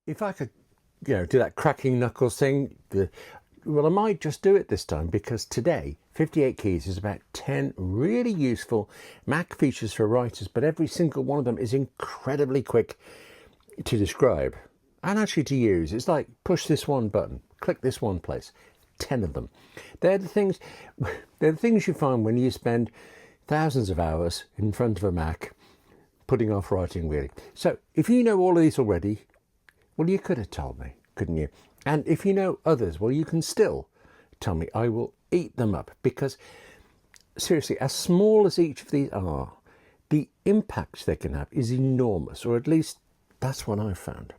If I could, do that cracking knuckles thing, well, I might just do it this time, because today, 58 Keys is about 10 really useful Mac features for writers, but every single one of them is incredibly quick to describe and actually to use. It's like push this one button, click this one place. 10 of them. They're the things you find when you spend thousands of hours in front of a Mac putting off writing, really. So if you know all of these already, well, you could have told me, couldn't you? And if you know others, well, you can still tell me. I will eat them up, because seriously, as small as each of these are, the impact they can have is enormous, or at least that's what I've found.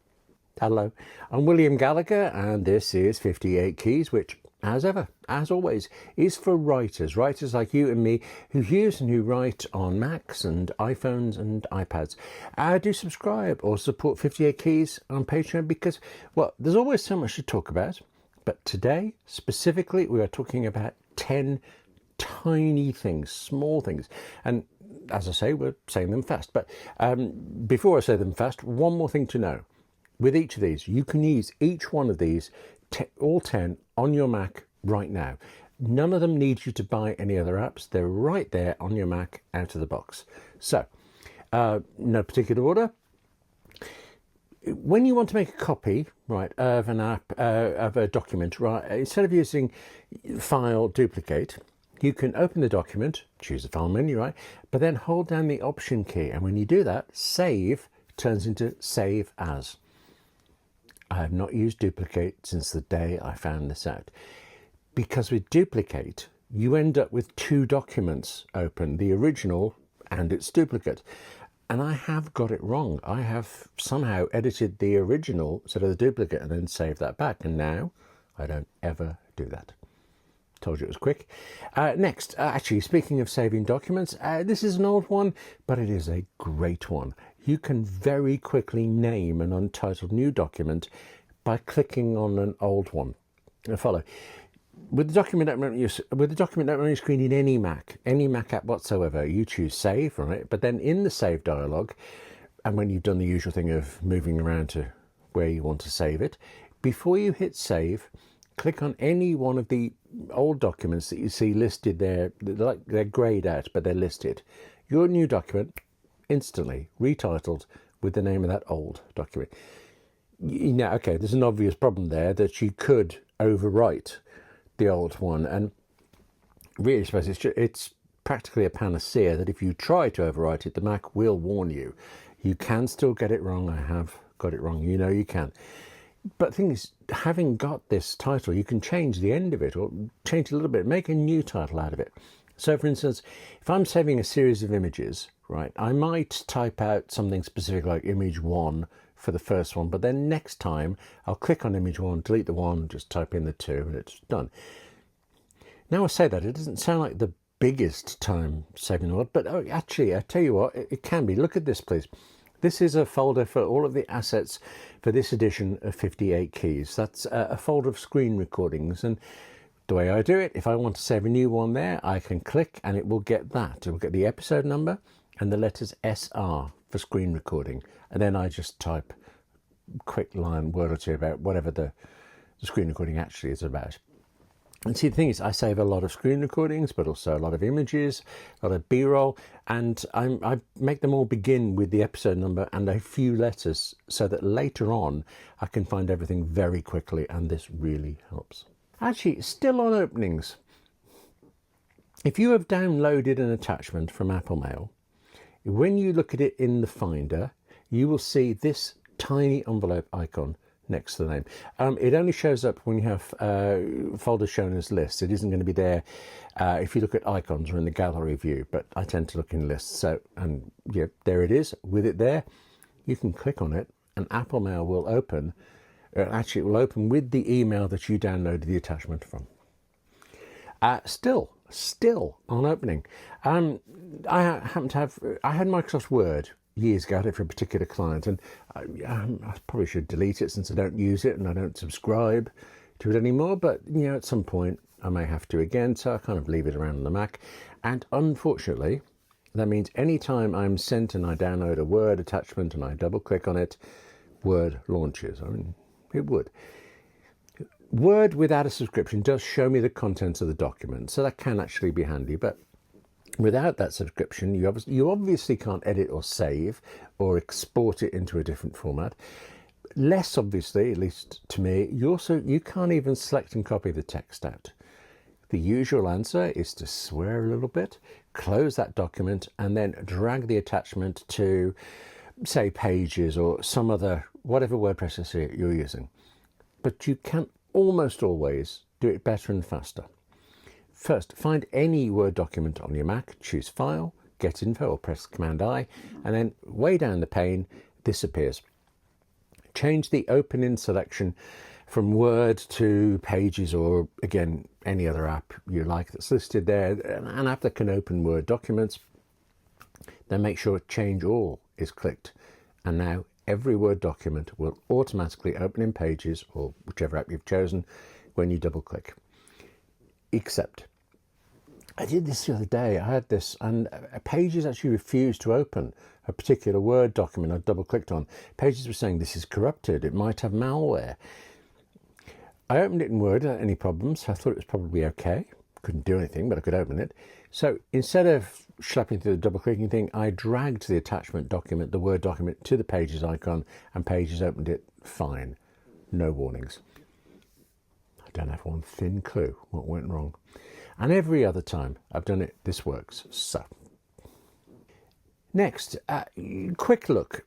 Hello, I'm William Gallagher, and this is 58 Keys, which, as ever, as always, is for writers like you and me, who use and who write on Macs and iPhones and iPads. Do subscribe or support 58 Keys on Patreon, because, well, there's always so much to talk about. But today, specifically, we are talking about 10 tiny things, small things. And as I say, we're saying them fast. But before I say them fast, one more thing to know. With each of these, you can use each one of these, all 10, on your Mac right now. None of them need you to buy any other apps. They're right there on your Mac out of the box. So, no particular order. When you want to make a copy, right, of an app, of a document, right, instead of using File, Duplicate, you can open the document, choose the File menu, right, but then hold down the Option key. And when you do that, Save turns into Save As. I have not used Duplicate since the day I found this out, because with Duplicate you end up with two documents open, the original and its duplicate, and I have got it wrong. I have somehow edited the original instead of the duplicate and then saved that back, and now I don't ever do that. Told you it was quick. Next, actually, speaking of saving documents, this is an old one, but it is a great one. You can very quickly name an untitled new document by clicking on an old one. Now follow. With the document opener on your screen in any Mac app whatsoever, you choose Save, right? But then in the Save dialog, and when you've done the usual thing of moving around to where you want to save it, before you hit Save, click on any one of the old documents that you see listed there. They're greyed out, but they're listed. Your new document, instantly retitled with the name of that old document. Now, okay, there's an obvious problem there, that you could overwrite the old one, and really, I suppose it's practically a panacea that if you try to overwrite it, the Mac will warn you. You can still get it wrong. I have got it wrong. You know you can. But the thing is, having got this title, you can change the end of it, or change it a little bit, make a new title out of it. So, for instance, if I'm saving a series of images, right, I might type out something specific like image 1 for the first one, but then next time I'll click on image 1, delete the 1, just type in the 2, and it's done. Now I say that, it doesn't sound like the biggest time saving in the world, but actually, I tell you what, it can be. Look at this, please. This is a folder for all of the assets for this edition of 58 Keys. That's a folder of screen recordings, and the way I do it, if I want to save a new one there, I can click and it will get that. It will get the episode number and the letters SR for screen recording. And then I just type a quick word or two about whatever the screen recording actually is about. And see, the thing is, I save a lot of screen recordings, but also a lot of images, a lot of B-roll, and I make them all begin with the episode number and a few letters, so that later on I can find everything very quickly, and this really helps. Actually, still on openings. If you have downloaded an attachment from Apple Mail, when you look at it in the Finder, you will see this tiny envelope icon next to the name. It only shows up when you have folders shown as lists. It isn't going to be there if you look at icons or in the gallery view, but I tend to look in lists. So, and yeah, there it is. With it there, you can click on it and Apple Mail will open. Actually, it will open with the email that you downloaded the attachment from. Still on opening. I happen to have, I had Microsoft Word years ago. I had it for a particular client, and I probably should delete it since I don't use it and I don't subscribe to it anymore. But, you know, at some point I may have to again, so I kind of leave it around on the Mac. And unfortunately, that means anytime I'm sent and I download a Word attachment and I double click on it, Word launches. I mean, it would. Word without a subscription does show me the contents of the document, so that can actually be handy, but without that subscription, you obviously can't edit or save or export it into a different format. Less obviously, at least to me, you can't even select and copy the text out. The usual answer is to swear a little bit, close that document, and then drag the attachment to, say, Pages or some other, whatever word processor you're using. But you can almost always do it better and faster. First, find any Word document on your Mac, choose File, Get Info, or press Command-I, and then way down the pane, this appears. Change the Open In selection from Word to Pages, or again, any other app you like that's listed there, an app that can open Word documents. Then make sure Change All is clicked, and now every Word document will automatically open in Pages, or whichever app you've chosen, when you double click. Except, I did this the other day, I had this, and Pages actually refused to open a particular Word document I double clicked on. Pages were saying this is corrupted, it might have malware. I opened it in Word without any problems. I thought it was probably okay. Couldn't do anything, but I could open it. So instead of schlepping through the double clicking thing, I dragged the attachment document, the Word document, to the Pages icon, and Pages opened it fine. No warnings. I don't have one thin clue what went wrong. And every other time I've done it, this works. So, next, quick look.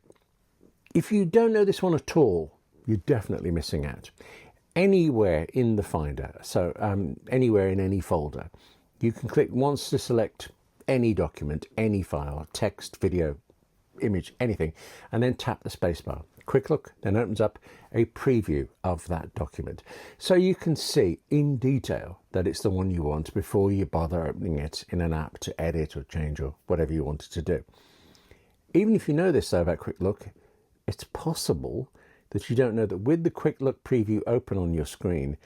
If you don't know this one at all, you're definitely missing out. Anywhere in the Finder, so anywhere in any folder, you can click once to select any document, any file, text, video, image, anything, and then tap the spacebar. Quick look then opens up a preview of that document, so you can see in detail that it's the one you want before you bother opening it in an app to edit or change or whatever you wanted to do. Even if you know this though about quick look, it's possible that you don't know that with the quick look preview open on your screen,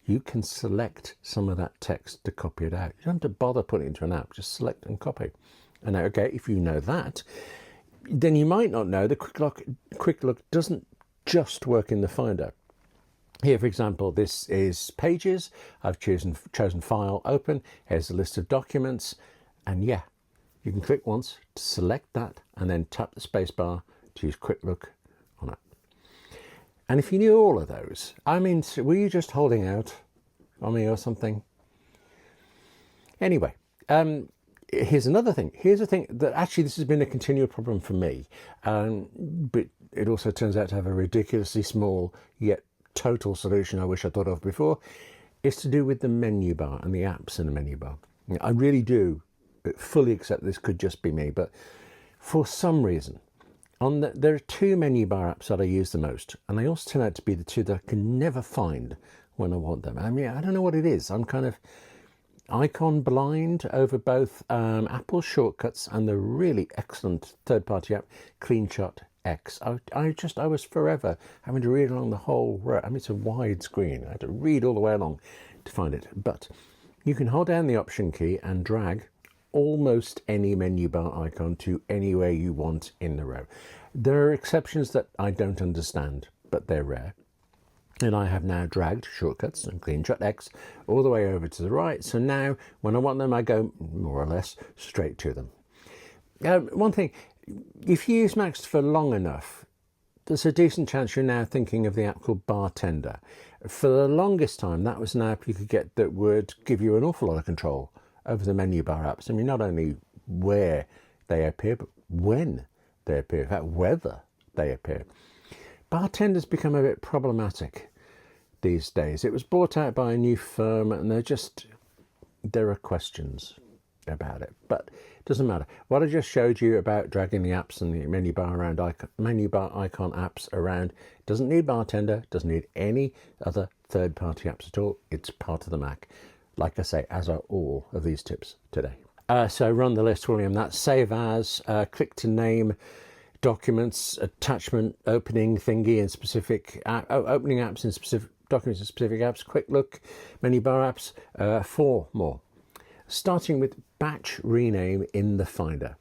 you can select some of that text to copy it out. You don't have to bother putting it into an app, just select and copy. And okay, if you know that, then you might not know the quick look doesn't just work in the Finder. Here, for example, this is Pages. I've chosen File, Open. Here's a list of documents. And yeah, you can click once to select that and then tap the spacebar to use quick look on it. And if you knew all of those, I mean, were you just holding out on me or something? Anyway, here's another thing. Here's a thing that actually this has been a continual problem for me, but it also turns out to have a ridiculously small yet total solution I wish I thought of before. It's to do with the menu bar and the apps in the menu bar. I really do fully accept this could just be me, but for some reason, there are two menu bar apps that I use the most, and they also turn out to be the two that I can never find when I want them. I mean, I don't know what it is. I'm kind of icon blind over both Apple shortcuts and the really excellent third-party app CleanShot X. I was forever having to read along the whole row. I mean, it's a wide screen. I had to read all the way along to find it. But you can hold down the Option key and drag almost any menu bar icon to anywhere you want in the row. There are exceptions that I don't understand, but they're rare. And I have now dragged shortcuts and CleanShot X all the way over to the right. So now when I want them, I go more or less straight to them. One thing, if you use Macs for long enough, there's a decent chance you're now thinking of the app called Bartender. For the longest time, that was an app you could get that would give you an awful lot of control over the menu bar apps. I mean, not only where they appear, but when they appear, in fact, whether they appear. Bartender's become a bit problematic these days. It was bought out by a new firm, and there are questions about it, but it doesn't matter. What I just showed you about dragging the apps and the menu bar icon apps around doesn't need Bartender, doesn't need any other third-party apps at all. It's part of the Mac. Like I say, as are all of these tips today. So run the list, William. That's save as, click to name, documents, attachment, opening thingy in specific, opening apps in specific documents in specific apps, quick look, menu bar apps, 4 more. Starting with batch rename in the Finder.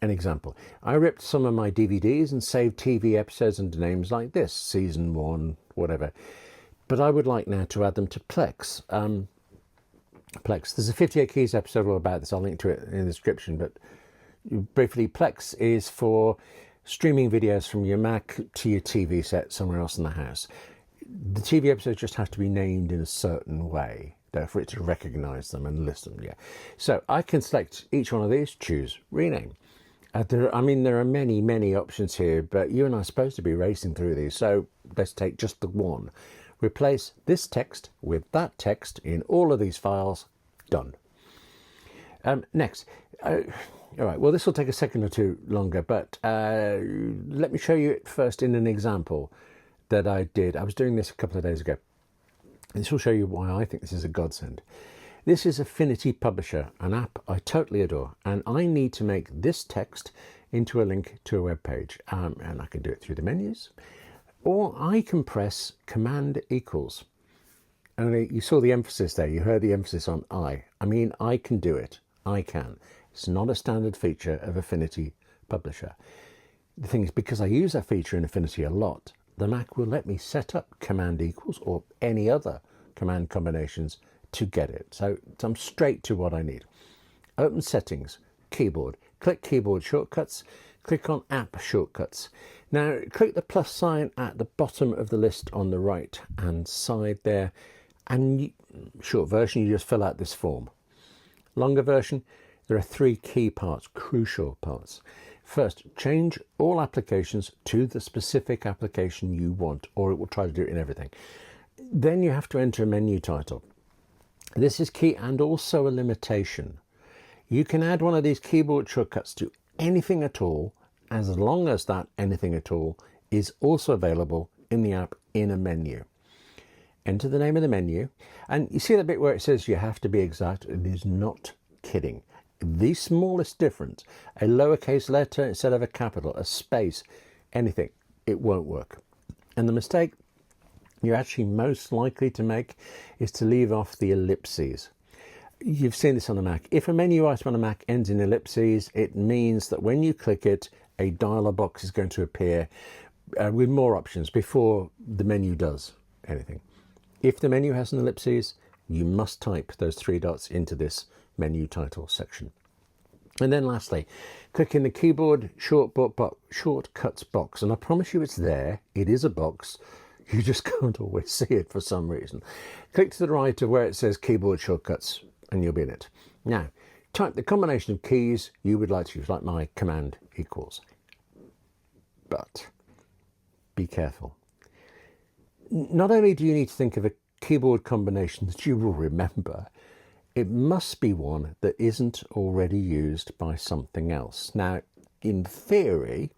An example, I ripped some of my DVDs and saved TV episodes under names like this, season 1, whatever. But I would like now to add them to Plex. Plex, there's a 58 Keys episode all about this. I'll link to it in the description. But briefly, Plex is for streaming videos from your Mac to your TV set somewhere else in the house. The TV episodes just have to be named in a certain way for it to recognize them and list them. Yeah. So I can select each one of these, choose rename. There are many options here, but you and I are supposed to be racing through these. So let's take just the one. Replace this text with that text in all of these files. Done. Next. All right, well, this will take a second or two longer, but let me show you it first in an example that I did. I was doing this a couple of days ago. This will show you why I think this is a godsend. This is Affinity Publisher, an app I totally adore, and I need to make this text into a link to a web page, and I can do it through the menus, or I can press Command equals. Only you saw the emphasis there, you heard the emphasis on I. I mean, I can do it. I can. It's not a standard feature of Affinity Publisher. The thing is, because I use that feature in Affinity a lot, the Mac will let me set up Command equals or any other command combinations to get it. So I'm straight to what I need. Open Settings, Keyboard, click Keyboard Shortcuts, click on App Shortcuts. Now click the plus sign at the bottom of the list on the right hand side there, and short version, you just fill out this form. Longer version, there are 3 key parts, crucial parts. First, change all applications to the specific application you want, or it will try to do it in everything. Then you have to enter a menu title. This is key and also a limitation. You can add one of these keyboard shortcuts to anything at all, as long as that anything at all is also available in the app in a menu. Enter the name of the menu, and you see that bit where it says you have to be exact. It is not kidding. The smallest difference, a lowercase letter instead of a capital, a space, anything, it won't work. And the mistake you're actually most likely to make is to leave off the ellipses. You've seen this on a Mac. If a menu item on a Mac ends in ellipses, it means that when you click it, a dialog box is going to appear with more options before the menu does anything. If the menu has an ellipses, you must type those 3 dots into this menu title section. And then lastly, click in the keyboard shortcuts box, and I promise you it's there. It is a box. You just can't always see it for some reason. Click to the right of where it says keyboard shortcuts and you'll be in it. Now, type the combination of keys you would like to use, like my Command equals. But be careful. Not only do you need to think of a keyboard combination that you will remember, it must be one that isn't already used by something else. Now, in theory,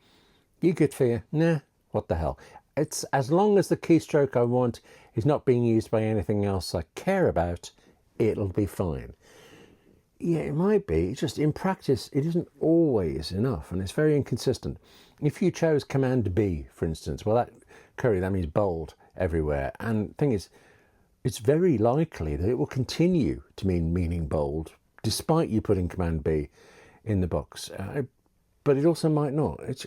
you could figure, nah, what the hell. It's as long as the keystroke I want is not being used by anything else I care about, it'll be fine. Yeah, it might be. Just in practice, it isn't always enough, and it's very inconsistent. If you chose Command B, for instance, well, that means bold everywhere. And the thing is, it's very likely that it will continue to meaning bold, despite you putting Command B in the box. But it also might not.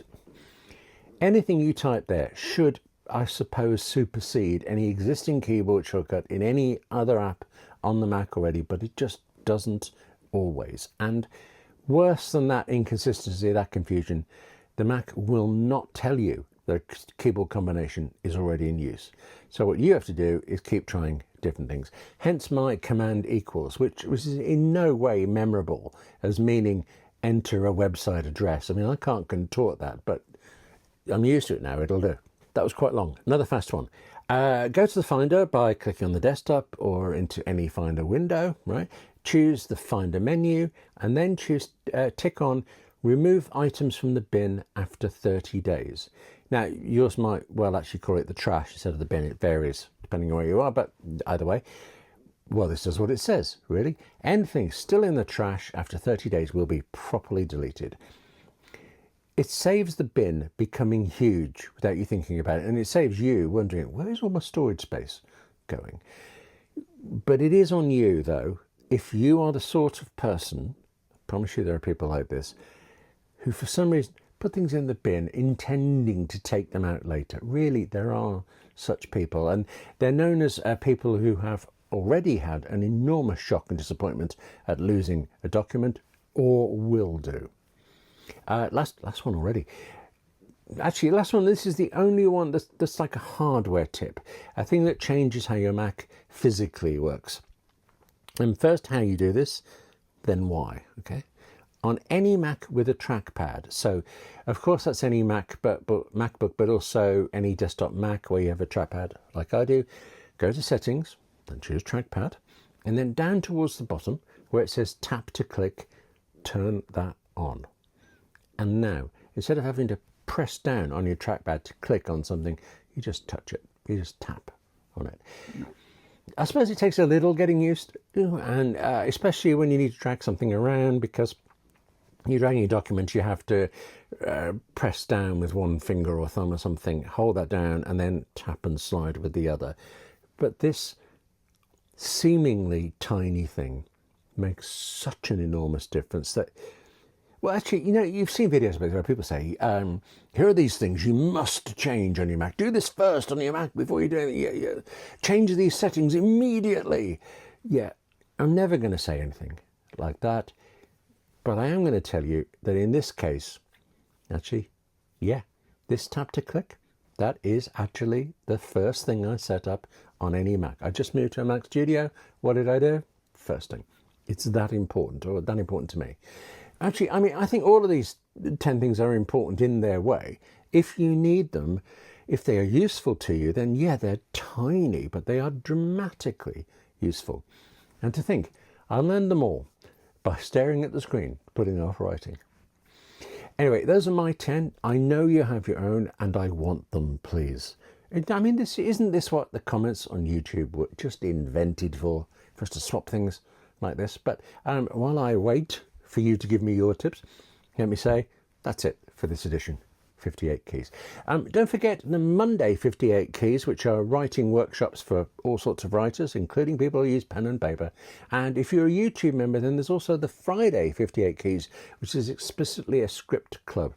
Anything you type there should, I suppose, supersede any existing keyboard shortcut in any other app on the Mac already, but it just doesn't always. And worse than that inconsistency, that confusion, the Mac will not tell you the keyboard combination is already in use. So what you have to do is keep trying different things. Hence my Command equals, which is in no way memorable as meaning enter a website address. I mean, I can't contort that, but I'm used to it now, it'll do. That was quite long. Another fast one. Go to the Finder by clicking on the desktop or into any Finder window, right? Choose the Finder menu and then tick on Remove items from the bin after 30 days. Now, yours might well actually call it the trash instead of the bin. It varies depending on where you are, but either way, well, this does what it says, really. Anything still in the trash after 30 days will be properly deleted. It saves the bin becoming huge without you thinking about it, and it saves you wondering, where's all my storage space going? But it is on you, though. If you are the sort of person, I promise you there are people like this, who for some reason put things in the bin intending to take them out later. Really, there are such people, and they're known as people who have already had an enormous shock and disappointment at losing a document, or will do. Last one already. Actually, last one, this is the only one that's like a hardware tip, a thing that changes how your Mac physically works. And first, how you do this, then why, okay? On any Mac with a trackpad, so of course that's any Mac, but MacBook, but also any desktop Mac where you have a trackpad, like I do, go to Settings, then choose Trackpad, and then down towards the bottom where it says Tap to Click, turn that on. And now, instead of having to press down on your trackpad to click on something, you just touch it, you just tap on it. I suppose it takes a little getting used to, and especially when you need to drag something around, because you're dragging your document, you have to press down with one finger or thumb or something, hold that down, and then tap and slide with the other. But this seemingly tiny thing makes such an enormous difference that, well, actually, you know, you've seen videos where people say, here are these things you must change on your Mac. Do this first on your Mac before you do anything. Change these settings immediately. Yeah, I'm never going to say anything like that. But I am going to tell you that in this case, actually, yeah, this tap to click, that is actually the first thing I set up on any Mac. I just moved to a Mac Studio. What did I do? First thing. It's that important, or that important to me. Actually, I mean, I think all of these 10 things are important in their way. If you need them, if they are useful to you, then yeah, they're tiny, but they are dramatically useful. And to think, I learned them all by staring at the screen, putting off writing. Anyway, those are my 10. I know you have your own, and I want them, please. I mean, isn't this what the comments on YouTube were just invented for us to swap things like this? But while I wait for you to give me your tips, let me say that's it for this edition. 58 keys. Don't forget the Monday 58 keys, which are writing workshops for all sorts of writers, including people who use pen and paper. And if you're a YouTube member, then there's also the Friday 58 keys, which is explicitly a script club,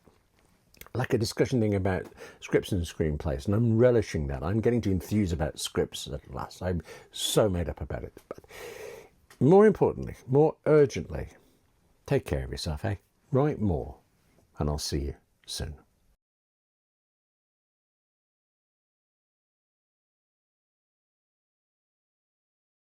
like a discussion thing about scripts and screenplays. And I'm relishing that. I'm getting to enthuse about scripts at last. I'm so made up about it. But more importantly, more urgently, take care of yourself, eh? Write more, and I'll see you soon.